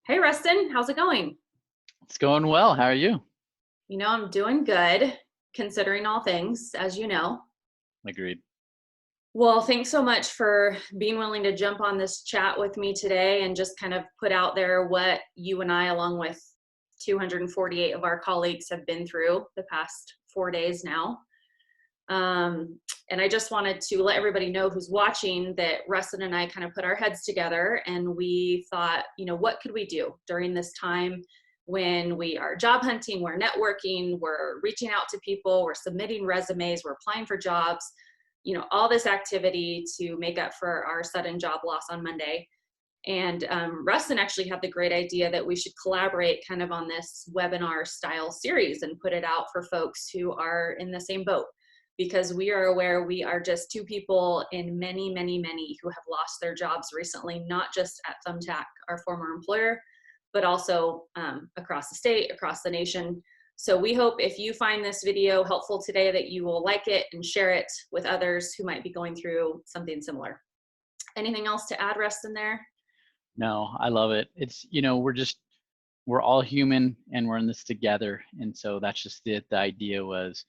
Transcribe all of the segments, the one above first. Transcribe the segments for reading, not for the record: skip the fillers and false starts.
Hey, Rustin, how's it going? It's going well. How are you? I'm doing good, considering all things, as you know. Agreed. Well, thanks so much for being willing to jump on this chat with me today and just kind of put out there what you and I, along with 248 of our colleagues, have been through the past 4 days now. And I just wanted to let everybody know who's watching that Rustin and I kind of put our heads together and we thought, what could we do during this time when we are job hunting, we're networking, we're reaching out to people, we're submitting resumes, we're applying for jobs, all this activity to make up for our sudden job loss on Monday. And Rustin actually had the great idea that we should collaborate kind of on this webinar style series and put it out for folks who are in the same boat, because we are aware we are just two people in many, many, many who have lost their jobs recently, not just at Thumbtack, our former employer, but also across the state, across the nation. So we hope if you find this video helpful today that you will like it and share it with others who might be going through something similar. Anything else to add, Rustin, there? No, I love it. We're all human and we're in this together. And so that's just it. The idea was,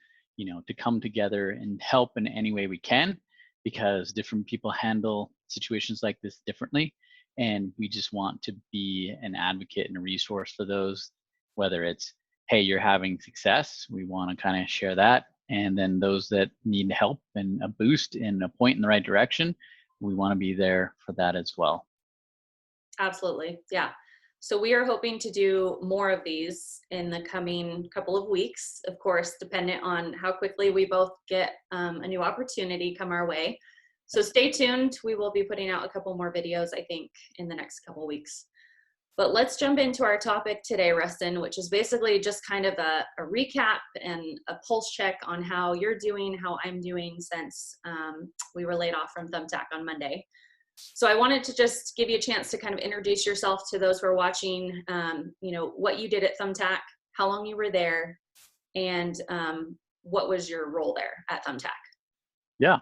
to come together and help in any way we can, because different people handle situations like this differently. And we just want to be an advocate and a resource for those, whether it's, hey, you're having success, we want to kind of share that. And then those that need help and a boost and a point in the right direction, we want to be there for that as well. Absolutely. Yeah. So we are hoping to do more of these in the coming couple of weeks, of course, dependent on how quickly we both get a new opportunity come our way. So stay tuned. We will be putting out a couple more videos, I think, in the next couple of weeks. But let's jump into our topic today, Rustin, which is basically just kind of a recap and a pulse check on how you're doing, how I'm doing since we were laid off from Thumbtack on Monday. So I wanted to just give you a chance to kind of introduce yourself to those who are watching, what you did at Thumbtack, how long you were there, and what was your role there at Thumbtack? Yeah.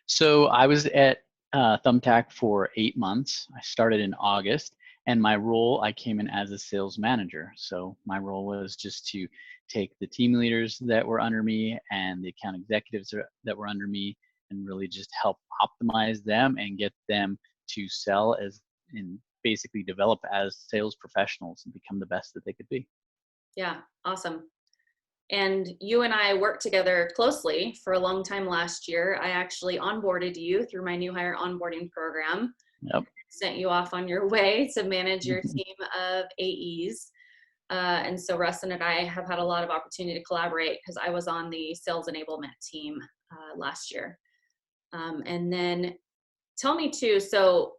So I was at Thumbtack for 8 months. I started in August, and my role, I came in as a sales manager. So my role was just to take the team leaders that were under me and the account executives that were under me and really just help optimize them and get them to sell as and basically develop as sales professionals and become the best that they could be. Yeah, awesome. And you and I worked together closely for a long time last year. I actually onboarded you through my new hire onboarding program, Yep. sent you off on your way to manage your team of AEs. And so Rustin and I have had a lot of opportunity to collaborate because I was on the sales enablement team last year. And then tell me too, so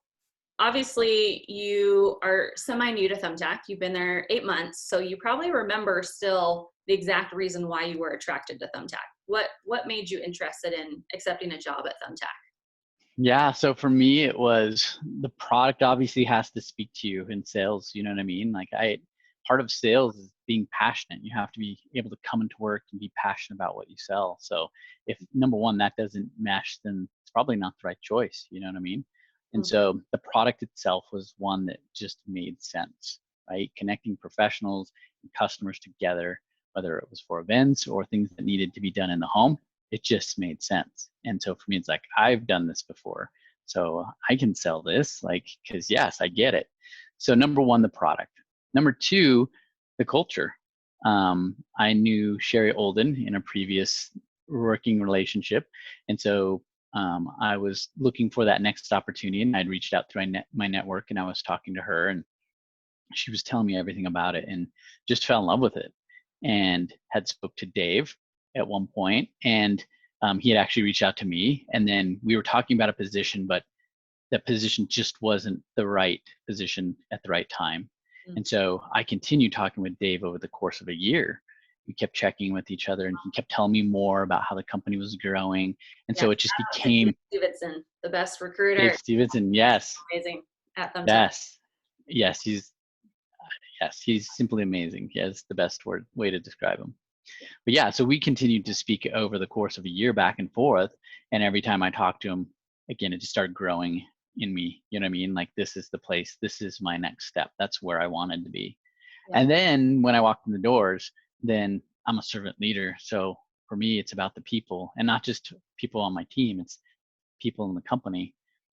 obviously you are semi-new to Thumbtack. You've been there 8 months, so you probably remember still the exact reason why you were attracted to Thumbtack. What made you interested in accepting a job at Thumbtack? Yeah, so for me, it was the product obviously has to speak to you in sales. You know what I mean? Part of sales is being passionate. You have to be able to come into work and be passionate about what you sell. So if number one, that doesn't mesh, then it's probably not the right choice. You know what I mean? And Mhm. so the product itself was one that just made sense, right? Connecting professionals and customers together, whether it was for events or things that needed to be done in the home, it just made sense. And so for me, it's like, I've done this before, so I can sell this, because yes, I get it. So number one, the product. Number two, the culture. I knew Sherry Olden in a previous working relationship. And so I was looking for that next opportunity, and I'd reached out through my network, and I was talking to her, and she was telling me everything about it and just fell in love with it, and had spoke to Dave at one point, and he had actually reached out to me, and then we were talking about a position, but that position just wasn't the right position at the right time. And so I continued talking with Dave over the course of a year. We kept checking with each other, and he kept telling me more about how the company was growing. And Yeah, so it just Dave became Stevenson, the best recruiter. Dave Stevenson. Yes, Amazing at Thumbtack. yes, yes. He's simply amazing. He has the best way to describe him. But yeah, so we continued to speak over the course of a year back and forth. And every time I talked to him, again, it just started growing. in me. You know what I mean? Like, this is the place, this is my next step. That's where I wanted to be. Yeah. And then when I walked in the doors, then I'm a servant leader. So for me, it's about the people, and not just people on my team, it's people in the company.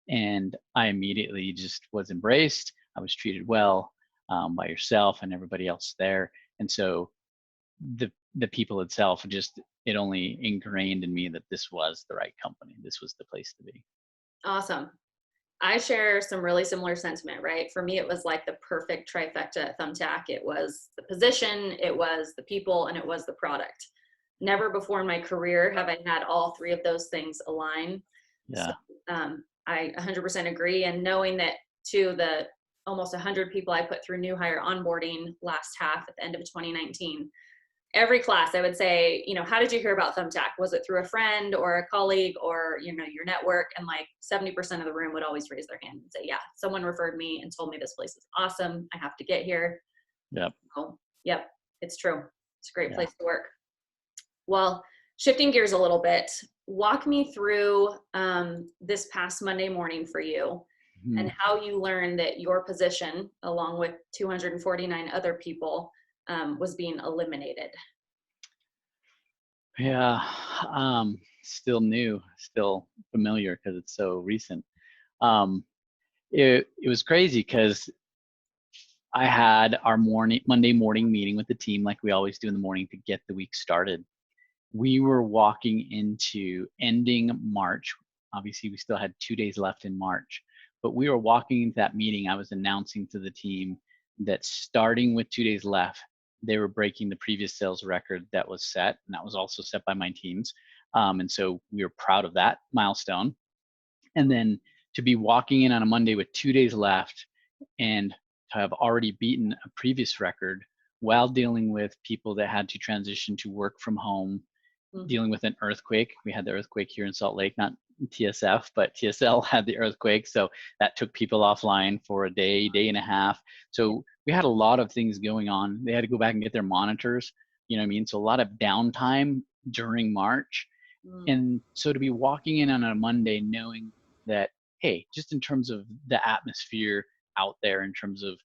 And I immediately just was embraced. I was treated well by yourself and everybody else there. And so the people itself, just, it only ingrained in me that this was the right company. This was the place to be. Awesome. I share some really similar sentiment, right? For me, it was like the perfect trifecta at Thumbtack. It was the position, it was the people, and it was the product. Never before in my career have I had all three of those things align. So Yeah. I 100% agree. And knowing that to the almost 100 people I put through new hire onboarding last half at the end of 2019, every class I would say, how did you hear about Thumbtack? Was it through a friend or a colleague or, your network? And like 70% of the room would always raise their hand and say, yeah, someone referred me and told me this place is awesome. I have to get here. Yep. Oh, yep, it's true. It's a great Yeah. place to work. Well, shifting gears a little bit, walk me through this past Monday morning for you and how you learned that your position, along with 249 other people, was being eliminated. Yeah. Still new, still familiar because it's so recent. Um, it was crazy because I had our Monday morning meeting with the team, like we always do in the morning, to get the week started. We were walking into ending March. Obviously, we still had 2 days left in March, but we were walking into that meeting. I was announcing to the team that starting with 2 days left, they were breaking the previous sales record that was set, and that was also set by my teams. And so we were proud of that milestone. And then to be walking in on a Monday with 2 days left and to have already beaten a previous record while dealing with people that had to transition to work from home, dealing with an earthquake. We had the earthquake here in Salt Lake, not TSF, but TSL had the earthquake. So that took people offline for a day, day and a half. So we had a lot of things going on. They had to go back and get their monitors, you know what I mean? So a lot of downtime during March. And so to be walking in on a Monday knowing that, hey, just in terms of the atmosphere out there, in terms of,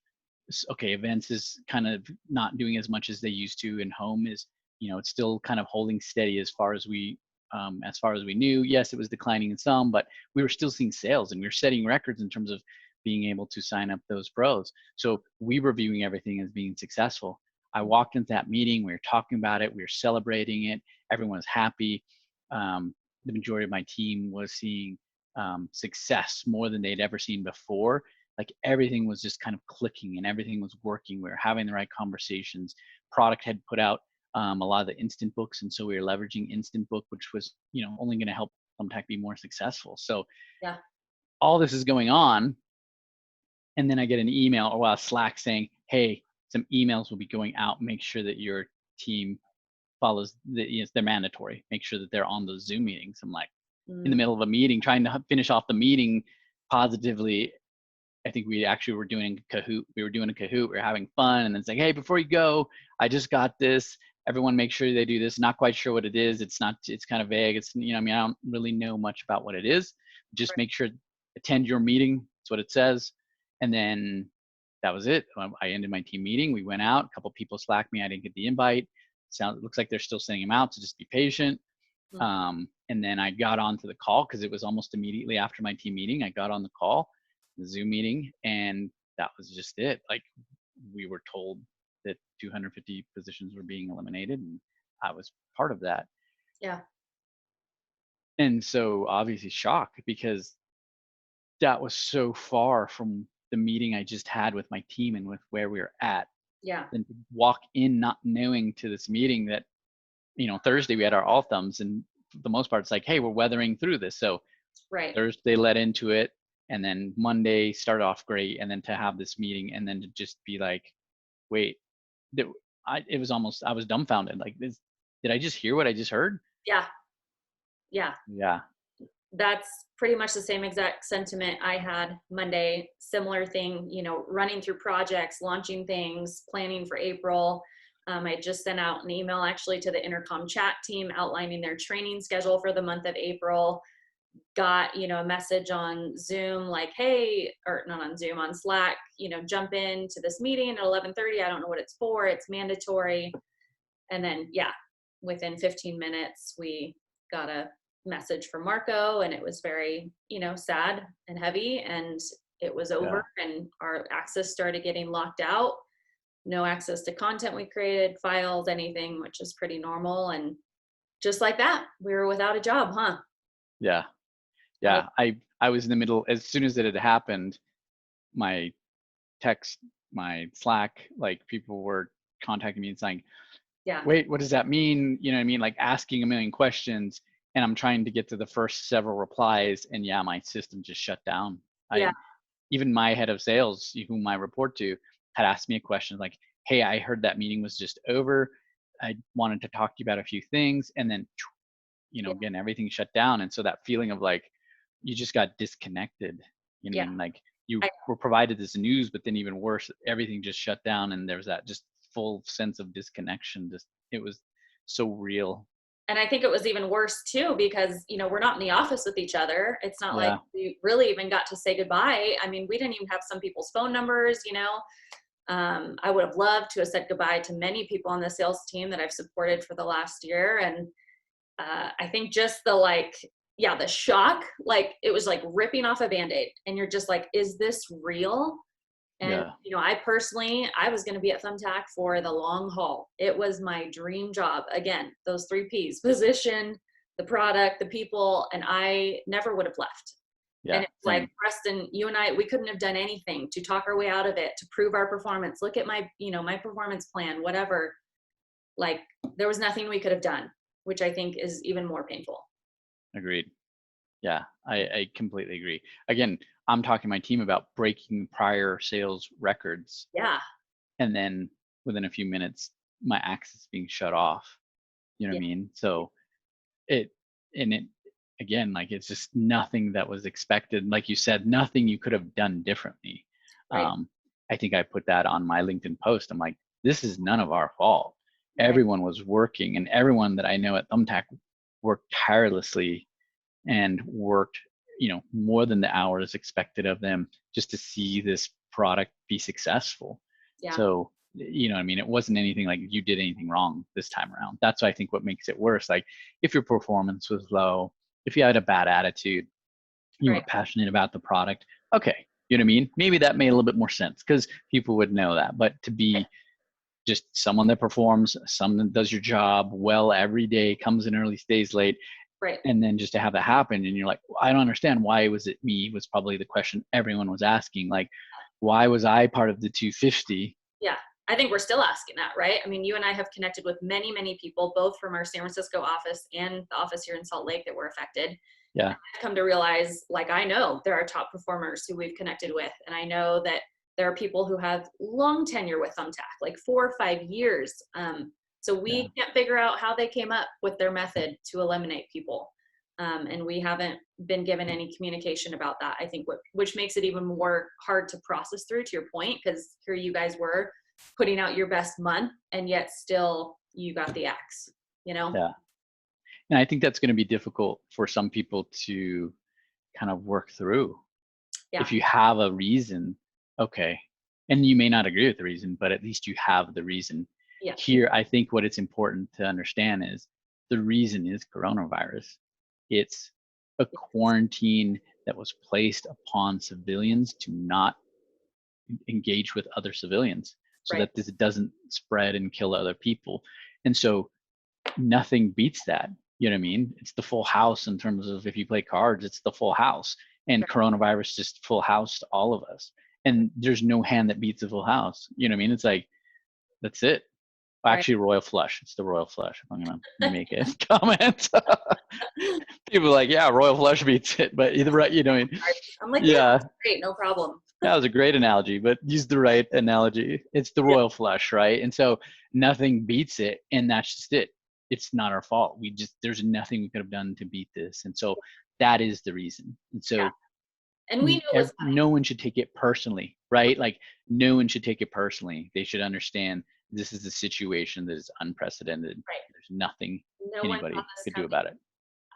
okay, events is kind of not doing as much as they used to, and home is, it's still kind of holding steady as far as we knew. Yes, it was declining in some, but we were still seeing sales and we were setting records in terms of being able to sign up those pros. So we were viewing everything as being successful. I walked into that meeting, we were talking about it, we were celebrating it, everyone was happy. The majority of my team was seeing success more than they'd ever seen before. Like, everything was just kind of clicking and everything was working. We were having the right conversations. Product had put out a lot of the instant books, and so we were leveraging instant book, which was only going to help Thumbtack be more successful. So Yeah. all this is going on, and then I get an email or a Slack saying, hey, some emails will be going out. Make sure that your team follows they're mandatory. Make sure that they're on those Zoom meetings. I'm like, in the middle of a meeting, trying to finish off the meeting positively. I think we actually were doing Kahoot. We were doing a Kahoot. We were having fun, and then it's like, hey, before you go, I just got this. Everyone, make sure they do this. Not quite sure what it is. It's kind of vague. It's, I don't really know much about what it is. Just make sure, attend your meeting. That's what it says. And then that was it. I ended my team meeting. We went out. A couple people slacked me. I didn't get the invite. It looks like they're still sending them out, so just be patient. And then I got onto the call because it was almost immediately after my team meeting. I got on the call, the Zoom meeting, and that was just it. Like, we were told that 250 positions were being eliminated, and I was part of that. Yeah. And so obviously shocked, because that was so far from the meeting I just had with my team and with where we were at. Yeah. And to walk in not knowing to this meeting that, Thursday we had our all thumbs, and for the most part it's like, hey, we're weathering through this. So Thursday led into it, and then Monday started off great, and then to have this meeting and then to just be like, wait, it was almost, I was dumbfounded. Like, did I just hear what I just heard? Yeah. Yeah. Yeah. That's pretty much the same exact sentiment I had Monday. Similar thing, running through projects, launching things, planning for April. I just sent out an email actually to the Intercom chat team outlining their training schedule for the month of April. got, a message on Zoom like, hey, or not on Zoom, on Slack, jump into this meeting at 11:30. I don't know what it's for. It's mandatory. And then, yeah, within 15 minutes, we got a message from Marco, and it was very, sad and heavy, and it was over, Yeah. and our access started getting locked out. No access to content we created, files, anything, which is pretty normal. And just like that, we were without a job, huh? Yeah. Like, Yeah. I was in the middle, as soon as it had happened, my text, my Slack, like people were contacting me and saying, yeah, wait, what does that mean? You know what I mean? Like asking a million questions, and I'm trying to get to the first several replies, and yeah, my system just shut down. yeah, Even my head of sales, whom I report to, had asked me a question like, hey, I heard that meeting was just over. I wanted to talk to you about a few things. And then, yeah, again, everything shut down. And so that feeling of like, you just got disconnected. You know what yeah. I mean? Like you I, were provided this news, but then even worse, everything just shut down. And there's that just full sense of disconnection. Just, it was so real. and I think it was even worse too, because, we're not in the office with each other. It's not like Yeah. we really even got to say goodbye. I mean, we didn't even have some people's phone numbers. I would have loved to have said goodbye to many people on the sales team that I've supported for the last year. And I think just the shock, like it was like ripping off a Band-Aid, and you're just like, is this real? And, Yeah. I was going to be at Thumbtack for the long haul. It was my dream job. Again, those 3 Ps: position, the product, the people, and I never would have left. And Yeah. it's like, Same. Rustin, you and I, we couldn't have done anything to talk our way out of it, to prove our performance. Look at my performance plan, whatever. Like, there was nothing we could have done, which I think is even more painful. Agreed. Yeah, I completely agree. Again, I'm talking to my team about breaking prior sales records, Yeah. and then within a few minutes, my access being shut off. You know what Yeah. I mean? So it, and it, again, like it's just nothing that was expected. Like you said, nothing you could have done differently. Right. Um, I think I put that on my LinkedIn post. I'm like, this is none of our fault. Right. Everyone was working, and everyone that I know at Thumbtack worked tirelessly and worked, more than the hours expected of them just to see this product be successful. Yeah. So, what I mean? It wasn't anything like you did anything wrong this time around. That's, I think, what makes it worse. Like if your performance was low, if you had a bad attitude, you Right. weren't passionate about the product, okay, you know what I mean? Maybe that made a little bit more sense because people would know that. But to be just someone that performs, someone that does your job well every day, comes in early, stays late, Right. and then just to have that happen, and you're like, well, I don't understand, why was it me, was probably the question everyone was asking. Like, why was I part of the 250? Yeah. I think we're still asking that, right? I mean, you and I have connected with many, many people, both from our San Francisco office and the office here in Salt Lake, that were affected. Yeah. I've come to realize, like, I know there are top performers who we've connected with, and I know that there are people who have long tenure with Thumbtack, like 4 or 5 years. So Yeah. we can't figure out how they came up with their method to eliminate people. And we haven't been given any communication about that. I think which makes it even more hard to process through, to your point, because here you guys were putting out your best month, and yet still you got the axe. Yeah. And I think that's going to be difficult for some people to kind of work through. Yeah. If you have a reason, okay, and you may not agree with the reason, but at least you have the reason. Yeah. Here, I think what it's important to understand is the reason is coronavirus. It's a quarantine that was placed upon civilians to not engage with other civilians so Right. that this doesn't spread and kill other people. And so nothing beats that. You know what I mean? It's the full house in terms of, if you play cards, it's the full house. And Right. coronavirus just full housed all of us. And there's no hand that beats a full house. You know what I mean? It's like, that's it. Right. Actually, royal flush. It's the royal flush. If I'm gonna make a comment, people are like, yeah, royal flush beats it. But either right, I'm like, yeah, yeah, that's great, no problem. that was a great analogy. But use the right analogy. It's the Yeah. royal flush, right? And so nothing beats it, and that's just it. It's not our fault. There's nothing we could have done to beat this, and so that is the reason. And Yeah. so And we knew it was coming. no one should take it personally, right? Like no one should take it personally. They should understand this is a situation that is unprecedented. Right. There's nothing No one saw anybody this could do coming. about it.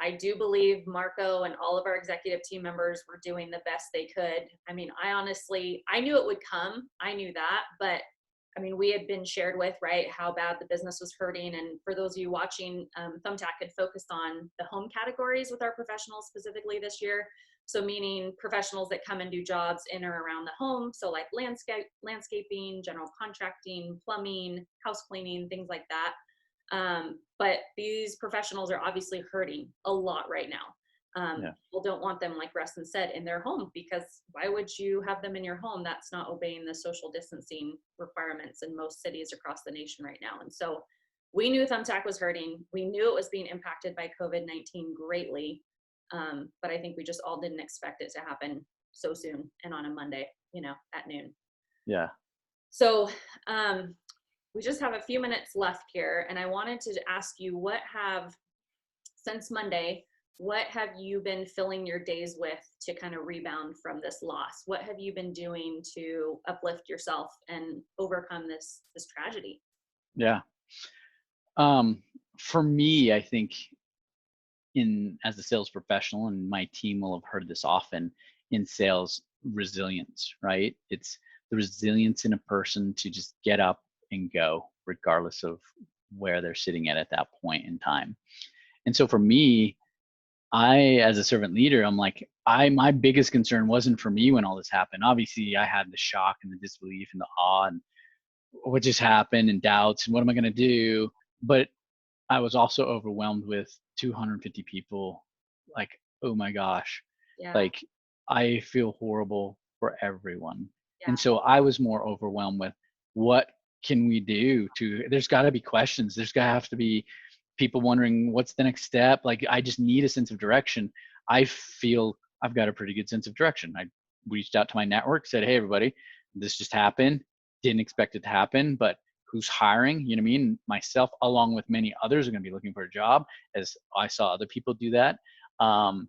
I do believe Marco and all of our executive team members were doing the best they could. I mean, I knew it would come. I knew that, but I mean, we had been shared with, right, how bad the business was hurting. And for those of you watching, Thumbtack had focused on the home categories with our professionals specifically this year. So meaning professionals that come and do jobs in or around the home. So like landscaping, general contracting, plumbing, house cleaning, things like that. But these professionals are obviously hurting a lot right now. Yeah. People don't want them, like Rustin said, in their home, because why would you have them in your home? That's not obeying the social distancing requirements in most cities across the nation right now. And so we knew Thumbtack was hurting. We knew it was being impacted by COVID-19 greatly. But I think we just all didn't expect it to happen so soon and on a Monday, at noon. Yeah. So we just have a few minutes left here, and I wanted to ask you, since Monday, what have you been filling your days with to kind of rebound from this loss? What have you been doing to uplift yourself and overcome this tragedy? Yeah. For me, I think as a sales professional, and my team will have heard this often in sales, resilience, right? It's the resilience in a person to just get up and go regardless of where they're sitting at that point in time. And so for me, as a servant leader, I'm like, my biggest concern wasn't for me when all this happened. Obviously, I had the shock and the disbelief and the awe and what just happened and doubts and what am I going to do? But I was also overwhelmed with 250 people. Like, oh my gosh, Yeah, like I feel horrible for everyone. yeah, And so I was more overwhelmed with what can we do there's got to be questions. There's got to have to be people wondering what's the next step. Like, I just need a sense of direction. I feel I've got a pretty good sense of direction. I reached out to my network, said, hey, everybody, this just happened. Didn't expect it to happen, but who's hiring? You know what I mean? Myself, along with many others, are going to be looking for a job, as I saw other people do that. And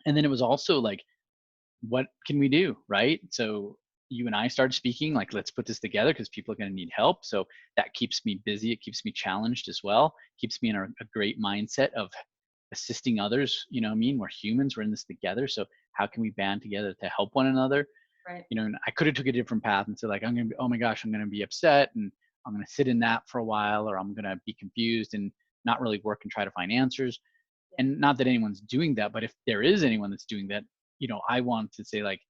then it was also like, what can we do? Right. So you and I started speaking, like, let's put this together because people are going to need help. So that keeps me busy. It keeps me challenged as well. Keeps me in a great mindset of assisting others. You know what I mean? We're humans. We're in this together. So how can we band together to help one another? right. And I could have took a different path and said, like, I'm going to be, oh my gosh, I'm going to be upset and I'm going to sit in that for a while, or I'm going to be confused and not really work and try to find answers. And not that anyone's doing that, but if there is anyone that's doing that, I want to say, like,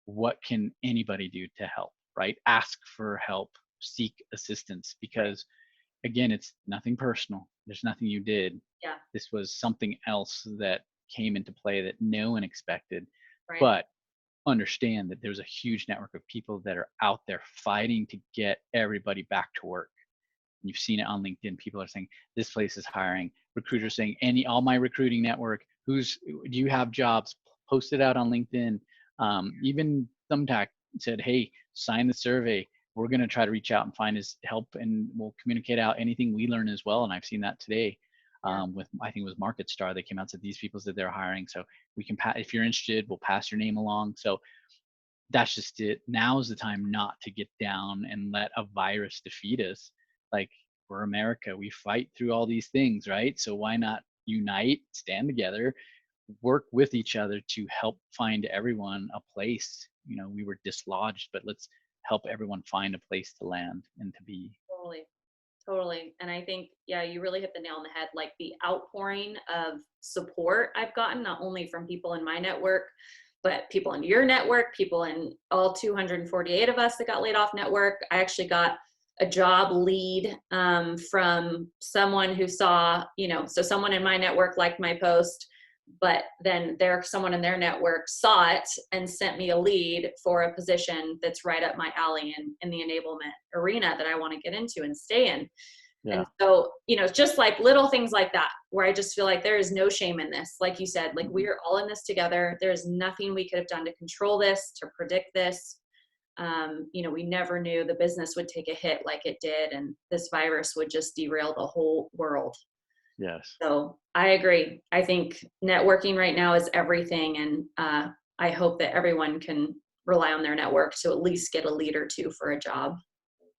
what can anybody do to help, right? Ask for help, seek assistance, because again, it's nothing personal. There's nothing you did. Yeah, This was something else that came into play that no one expected. right. But understand that there's a huge network of people that are out there fighting to get everybody back to work. You've seen it on LinkedIn. People are saying this place is hiring. Recruiters saying all my recruiting network. Do you have jobs? Post it out on LinkedIn. Even Thumbtack said, hey, sign the survey. We're going to try to reach out and find his help, and we'll communicate out anything we learn as well. And I've seen that today with, I think it was Market Star. They came out and said these people said they're hiring. So we can if you're interested, we'll pass your name along. So that's just it. Now is the time not to get down and let a virus defeat us. Like, we're America. We fight through all these things, right? So why not unite, stand together, work with each other to help find everyone a place? We were dislodged, but let's help everyone find a place to land and to be. Totally. Totally. And I think, yeah, you really hit the nail on the head. Like, the outpouring of support I've gotten, not only from people in my network, but people in your network, people in all 248 of us that got laid off network. I actually got a job lead from someone who saw, so someone in my network liked my post, but then someone in their network saw it and sent me a lead for a position that's right up my alley in the enablement arena that I want to get into and stay in. Yeah. And so, just like little things like that, where I just feel like there is no shame in this. Like you said, like, we are all in this together. There's nothing we could have done to control this, to predict this. We never knew the business would take a hit like it did, and this virus would just derail the whole world. Yes. So I agree. I think networking right now is everything. And I hope that everyone can rely on their network to at least get a lead or two for a job.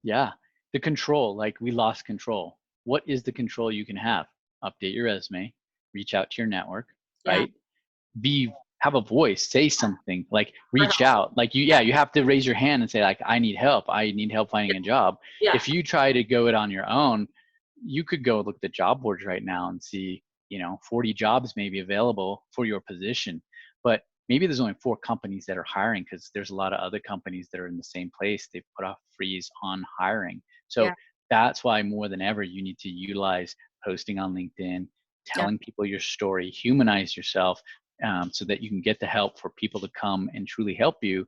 Yeah. The control, like, we lost control. What is the control you can have? Update your resume, reach out to your network, Yeah. right? Have a voice, say something, like For reach help. out, like you have to raise your hand and say like, I need help finding a job. Yeah. If you try to go it on your own, you could go look at the job boards right now and see, 40 jobs may be available for your position, but maybe there's only 4 companies that are hiring because there's a lot of other companies that are in the same place. They've put a freeze on hiring. So Yeah. that's why more than ever you need to utilize posting on LinkedIn, Yeah. telling people your story, humanize yourself, so that you can get the help for people to come and truly help you.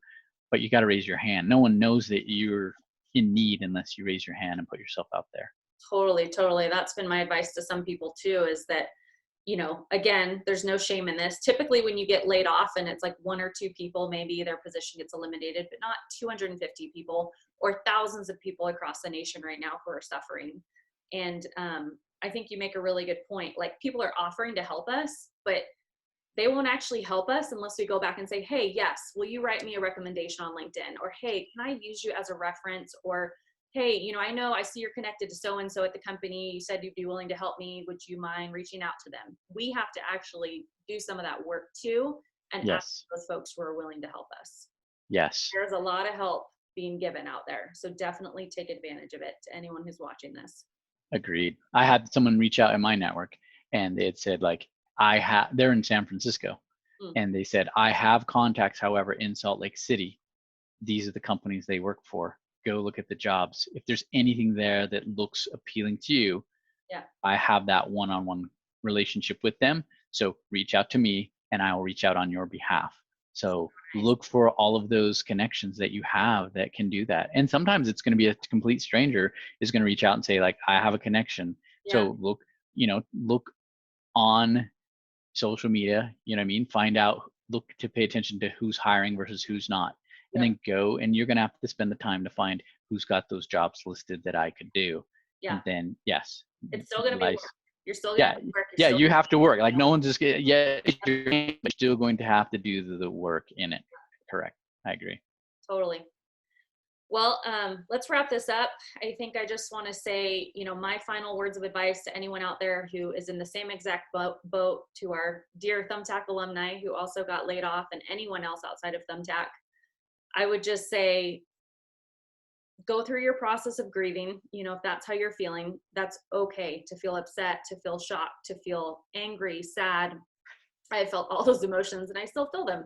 But you got to raise your hand. No one knows that you're in need unless you raise your hand and put yourself out there. Totally. Totally. That's been my advice to some people too, is that, again, there's no shame in this. Typically when you get laid off and it's like 1 or 2 people, maybe their position gets eliminated, but not 250 people or thousands of people across the nation right now who are suffering. And I think you make a really good point. Like, people are offering to help us, but they won't actually help us unless we go back and say, hey, yes, will you write me a recommendation on LinkedIn? Or, hey, can I use you as a reference? Or, hey, I know I see you're connected to so-and-so at the company. You said you'd be willing to help me. Would you mind reaching out to them? We have to actually do some of that work too and ask Yes. those folks who are willing to help us. Yes. There's a lot of help being given out there. So definitely take advantage of it, to anyone who's watching this. Agreed. I had someone reach out in my network and they had said like, they're in San Francisco Mm. and they said, I have contacts, however, in Salt Lake City. These are the companies they work for. Go look at the jobs. If there's anything there that looks appealing to you, Yeah. I have that one-on-one relationship with them. So reach out to me and I will reach out on your behalf. So look for all of those connections that you have that can do that. And sometimes it's going to be a complete stranger is going to reach out and say like, I have a connection. Yeah. So look on social media, you know what I mean? Find out, look to pay attention to who's hiring versus who's not. And Yep. then go, and you're going to have to spend the time to find who's got those jobs listed that I could do. Yeah. And then, yes, It's still going to be utilize. work. You're still going to Yeah. have to work. You're Yeah. still You have to work. Like no one's just, yeah, you're still going to have to do the work in it. Correct. I agree. totally. Well, let's wrap this up. I think I just want to say, my final words of advice to anyone out there who is in the same exact boat, to our dear Thumbtack alumni who also got laid off, and anyone else outside of Thumbtack. I would just say, go through your process of grieving. If that's how you're feeling, that's okay to feel upset, to feel shocked, to feel angry, sad. I felt all those emotions and I still feel them,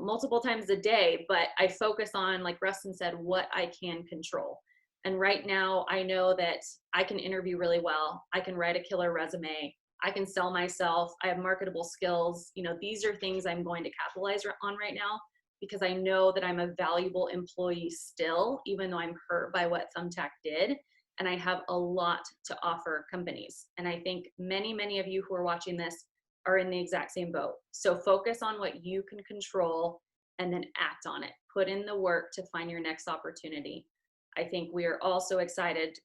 multiple times a day, but I focus on, like Rustin said, what I can control. And right now I know that I can interview really well. I can write a killer resume. I can sell myself. I have marketable skills. These are things I'm going to capitalize on right now, because I know that I'm a valuable employee still, even though I'm hurt by what Thumbtack did. And I have a lot to offer companies. And I think many, many of you who are watching this are in the exact same boat. So focus on what you can control and then act on it. Put in the work to find your next opportunity. I think we are all so excited,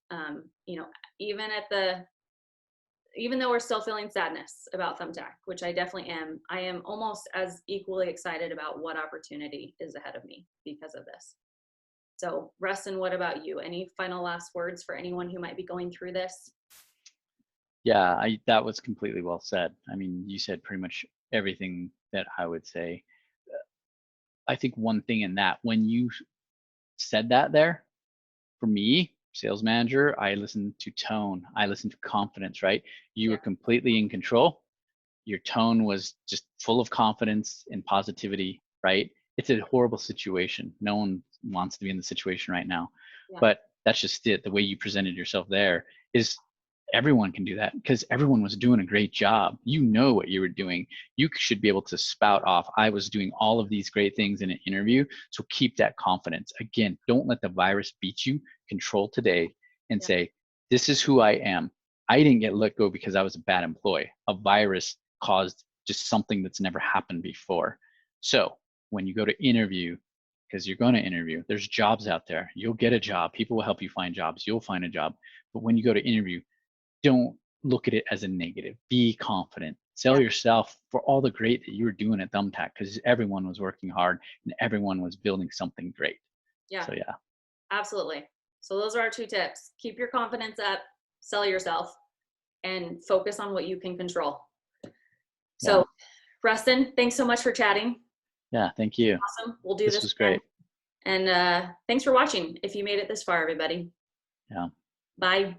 even though we're still feeling sadness about Thumbtack, which I definitely am, I am almost as equally excited about what opportunity is ahead of me because of this. So Rustin, what about you? Any final last words for anyone who might be going through this? Yeah, that was completely well said. I mean, you said pretty much everything that I would say. I think one thing in that, when you said that there, for me, sales manager, I listened to tone, I listened to confidence, right? You Yeah. were completely in control. Your tone was just full of confidence and positivity, right? It's a horrible situation. No one wants to be in the situation right now. Yeah. But that's just it. The way you presented yourself there is, everyone can do that because everyone was doing a great job. You know what you were doing. You should be able to spout off, I was doing all of these great things in an interview. So keep that confidence. Again, don't let the virus beat you. Control today and Yeah. say, this is who I am. I didn't get let go because I was a bad employee. A virus caused just something that's never happened before. So when you go to interview, because you're going to interview, there's jobs out there. You'll get a job. People will help you find jobs. You'll find a job. But when you go to interview, don't look at it as a negative. Be confident. Sell Yeah. yourself for all the great that you were doing at Thumbtack, because everyone was working hard and everyone was building something great. Yeah. So yeah. Absolutely. So those are our 2 tips. Keep your confidence up, sell yourself, and focus on what you can control. Yeah. So Rustin, thanks so much for chatting. Yeah. Thank you. Awesome. We'll do This this was again. great. And thanks for watching. If you made it this far, everybody. Yeah. Bye.